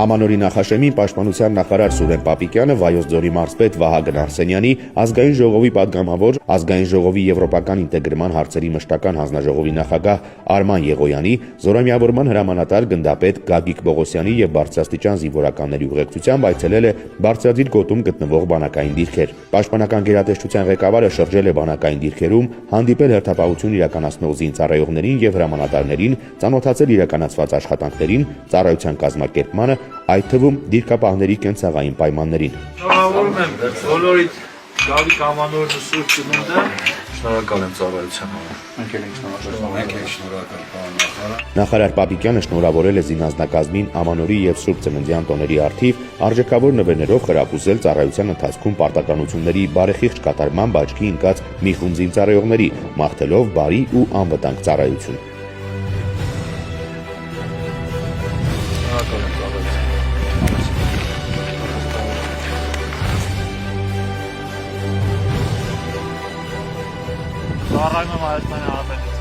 Ամանորի նախաշեմին պաշտպանության նախարար Սուրեն Պապիկյանը, Վայոց ձորի մարզպետ Վահագն Արսենյանի, ազգային ժողովի պատգամավոր, ազգային ժողովի եվրոպական ինտեգրման հարցերի մշտական հանձնաժողովի նախագահ Արման Եղոյանի, զորամիավորման հրամանատար գնդապետ Գագիկ Բողոսյանի եւ բարձրաստիճան զինվորականների ուղեկցությամբ այցելել է Բարձրաձիր գոտում գտնվող բանակային դիրքեր։ Պաշտպանական գերատեսչության ղեկավարը շրջել է բանակային դիրքերում, հանդիպել հերթապահություն իրականացնող զինծառայողներին եւ հրամանատարներին, ծանոթացել իրականացված աշխատանքներին, ծառայության կազմակերպմանը, այդ թվում դիրքապահների կենցաղային պայմաններին։ Շնորհավորում եմ բոլորիդ Գավիկ Ամանորն ու Սուրբ Ծնունդը, շնորհակալ եմ ծառայության համար։ Մենք ենք շնորհակալ, պարոն նախարար։ Նախարար Պապիկյանը շնորհավորել է զինանձնակազմին Ամանորի եւ Սուրբ Ծննդյան տոների առթիվ արժեքավոր նվերներով խրախուսել ծառայության ընթացքում պարտականությունների բարեխիղճ կատարմամբ աչքի ընկած մի խումբ զինծառայողների, մաղթելով բարի ու անվտանգ ծառայություն։ Ծառայում եմ Հայաստանի Հանրապետության